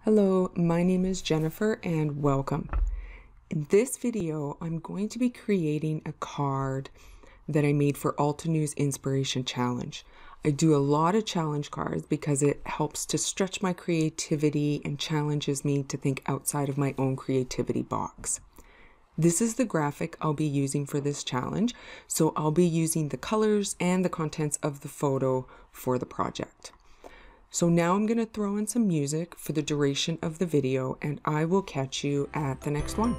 Hello, my name is Jennifer and welcome. In this video, I'm going to be creating a card that I made for Altenew's Inspiration Challenge. I do a lot of challenge cards because it helps to stretch my creativity and challenges me to think outside of my own creativity box. This is the graphic I'll be using for this challenge, so I'll be using the colors and the contents of the photo for the project. So now I'm going to throw in some music for the duration of the video, and I will catch you at the next one.